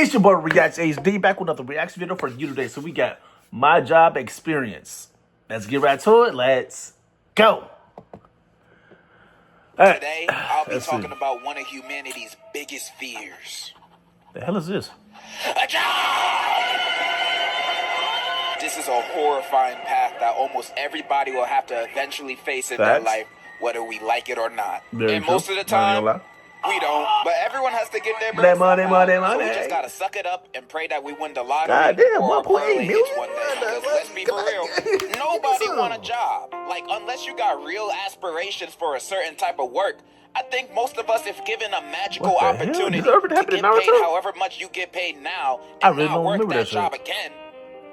It's your boy reactshd back with another reaction video for you today. So we got my job experience. Let's get right to it. Let's go. All right. Today, I'll be talking about one of humanity's biggest fears. The hell is this? A job! This is a horrifying path that almost everybody will have to eventually face in their life, whether we like it or not. And most of the time, we don't. But everyone has to get their money. So we just gotta suck it up and pray that we win the lottery or parlay hits one day. Because let's be for real, nobody want a job. Like, unless you got real aspirations for a certain type of work, I think most of us, if given a magical opportunity to get paid however much you get paid now and not work that job again,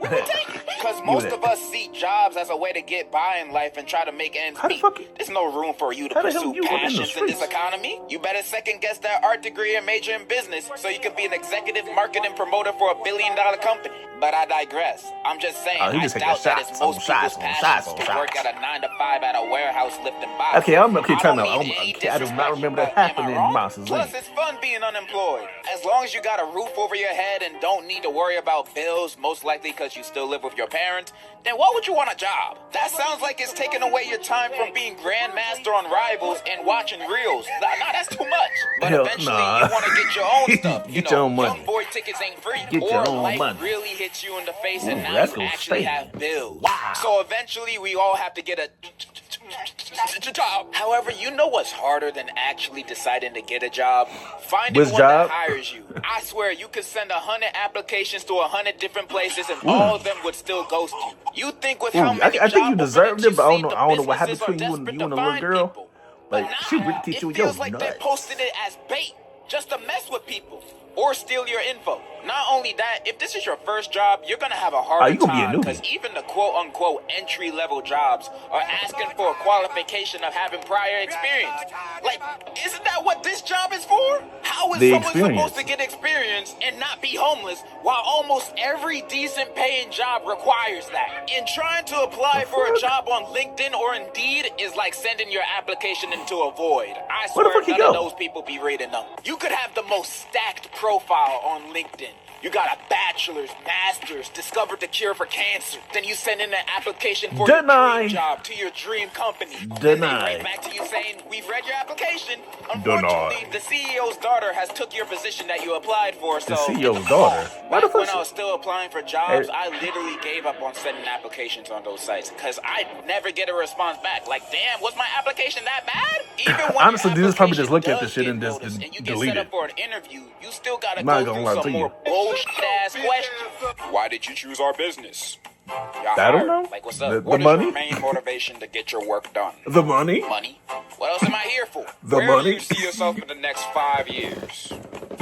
we would take it. Because most of us see jobs as a way to get by in life and try to make ends meet. There's no room for you to pursue passions in this economy. You better second guess that art degree and major in business so you can be an executive marketing promoter for $1 billion company. But I digress. I'm just saying, I doubt that it's most people's passions to work at a 9-to-5 at a warehouse lifting boxes. Okay, I'm okay. I do not remember that happening in Monsters. Plus, it's fun being unemployed. As long as you got a roof over your head and don't need to worry about bills, most likely because you still live with your parents, then why would you want a job? That sounds like it's taking away your time from being grandmaster on Rivals and watching reels. Nah, that's too much. But eventually, you want to get your own stuff. Get your own money. Young boy tickets ain't free. Get your own life money. Really hits you in the face and now you actually have bills. Wow. So eventually, we all have to get a job. However, you know what's harder than actually deciding to get a job? Finding one that hires you. I swear, you could send 100 applications to 100 different places and all of them would still ghost you. You think with how many I think you deserved it, but I don't know what happened between you and the little girl. Like, she really teach you your nuts. Like they posted it as bait just to mess with people or steal your info. Not only that, if this is your first job, you're gonna have a harder time because even the quote-unquote entry-level jobs are asking for a qualification of having prior experience. Like, isn't that what this job is for? How is someone supposed to get experience and not be homeless while almost every decent-paying job requires that? And trying to apply for a job on LinkedIn or Indeed is like sending your application into a void. I swear none of those people be reading them. You could have the most stacked profile on LinkedIn. You got a bachelor's, master's, discovered the cure for cancer. Then you send in an application for your dream job to your dream company. Then they write back to you saying, we've read your application. Unfortunately, the CEO's daughter has took your position that you applied for. So, the CEO's daughter? Back when I was still applying for jobs, I literally gave up on sending applications on those sites because I'd never get a response back. Like, damn, was my application that bad? Even when honestly, this is probably just look at the shit and just you get delete set up it. for an interview, you still gotta go through some more bullshit-ass questions. Why did you choose our business? I don't know. Like, what's up? What is your main motivation to get your work done? The money. Money? What else am I here for? Where do you see yourself in the next 5 years?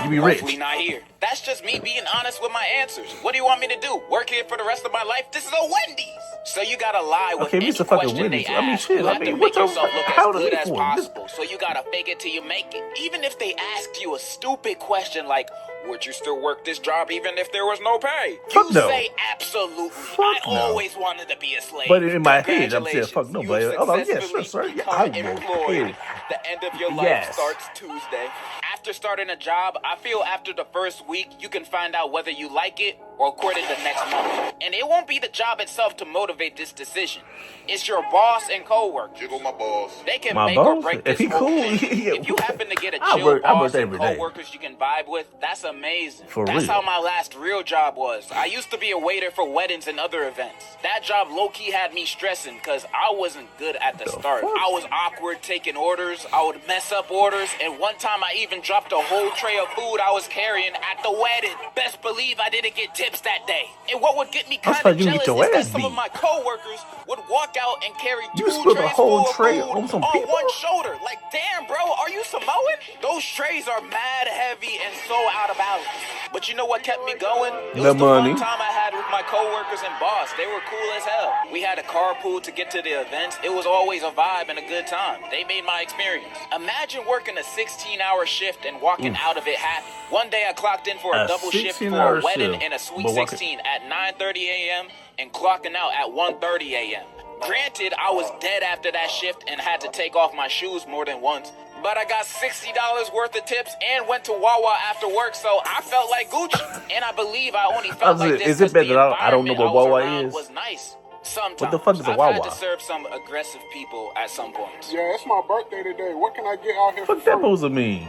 You be rich. Hopefully not here. That's just me being honest with my answers. What do you want me to do? Work here for the rest of my life? This is a Wendy's. So you gotta lie with any question they ask. You have to make yourself look as good as possible. So you gotta fake it till you make it. Even if they asked you a stupid question like, would you still work this job even if there was no pay? You say absolutely. I always wanted to be a slave. But in my head, I'm saying fuck no. But yes, sir. Yeah, I will employed. The end of your life starts Tuesday. After starting a job, I feel after the first week, you can find out whether you like it or quit it the next month. And it won't be the job itself to motivate this decision. It's your boss and co-workers. Jiggle my boss. They can make or break this whole thing. If you happen to get a chill boss and co-workers you can vibe with, that's amazing. That's how my last real job was. I used to be a waiter for weddings and other events. That job low-key had me stressing because I wasn't good at the start. I was awkward taking orders. I would mess up orders. And one time I even dropped a whole tray of food I was carrying at the wedding. Best believe I didn't get tips that day. And what would get me kind of jealous is that some of my co-workers would walk out and carry 2 trays full of food on one shoulder. Like, damn, bro, are you Samoan? Those trays are mad heavy and so out of balance. But you know what kept me going? It was the fun time I had with my co-workers and boss. They were cool as hell. We had a carpool to get to the events. It was always a vibe and a good time. They made my experience. Imagine working a 16-hour shift and walking out of it happy. One day I clocked in for a double shift for a wedding and a Sweet 16 at 9:30 a.m. and clocking out at 1:30 a.m. Granted, I was dead after that shift and had to take off my shoes more than once, but I got $60 worth of tips and went to Wawa after work, so I felt like Gucci. And I believe I only felt like this because the environment I was around was nice. Sometimes what the fuck is a I've Wawa? had to serve some aggressive people at some point. Yeah, it's my birthday today. What can I get out here for What that supposed to mean?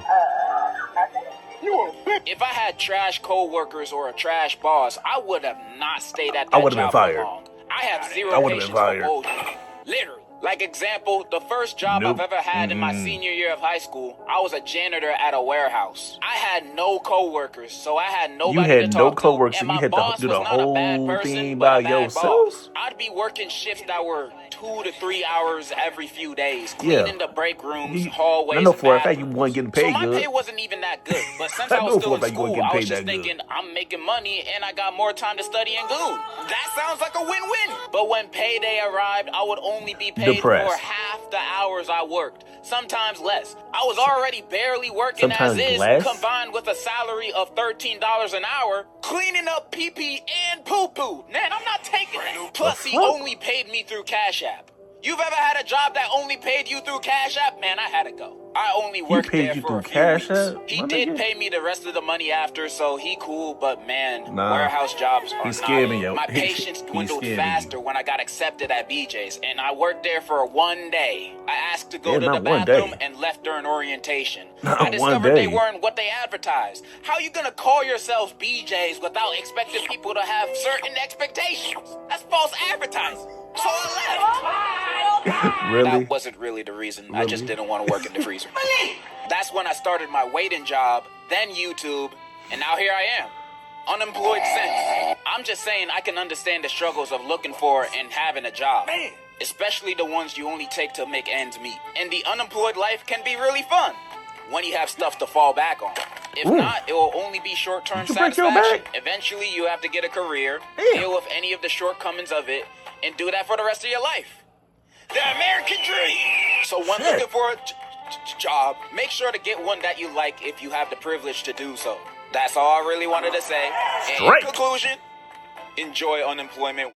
You a bitch. If I had trash co-workers or a trash boss, I would have not stayed at that I would have been job fired. for long. I have zero I would've been patience for fired. bullshit. Literally. Like example, the first job Nope. I've ever had in my senior year of high school, I was a janitor at a warehouse. I had no coworkers, so I had nobody You had to no talk coworkers, to, so and you my had to boss do the was not a bad whole person, thing but by a bad yourself? boss. I'd be working shifts that were 2 to 3 hours every few days, cleaning the break rooms, hallways, I know and for a fact you bathrooms. wasn't getting paid So my good. pay wasn't even that good, but since I I was know still for a in fact you wasn't school, getting I was paid just that good. thinking, I'm making money and I got more time to study and goon. That sounds like a win-win. But when payday arrived, I would only be paid Depressed. for half the hours I worked, sometimes less. I was already barely working Sometimes as is, less? combined with a salary of $13 an hour, cleaning up pee-pee and poo-poo. Man, I'm not taking it. Plus, he only paid me through Cash App. You've ever had a job that only paid you through Cash App? Man, I had to go. I only worked paid there you for through a few Cash weeks. App? He My did nigga? pay me the rest of the money after, so he cool, but man, Nah. warehouse jobs are He not scared me, it. yo. My He- patience he dwindled scared me. faster when I got accepted at BJ's, and I worked there for 1 day. I asked to go Yeah, to the not 1 bathroom day. and left during orientation. Not I 1 discovered they day. weren't what they advertised. How you gonna call yourselves BJ's without expecting people to have certain expectations? That's false advertising. So I left. Really? That wasn't really the reason. I just Really? didn't want to work in the freezer. That's when I started my waiting job, then YouTube, and now here I am. Unemployed since. I'm just saying I can understand the struggles of looking for and having a job. Especially the ones you only take to make ends meet. And the unemployed life can be really fun when you have stuff to fall back on. If not, it will only be short-term Did you break your satisfaction. back? Eventually, you have to get a career, Damn. deal with any of the shortcomings of it, and do that for the rest of your life. The American dream! So when Shit. looking for a job, make sure to get one that you like if you have the privilege to do so. That's all I really wanted to say. And in Straight. conclusion, enjoy unemployment.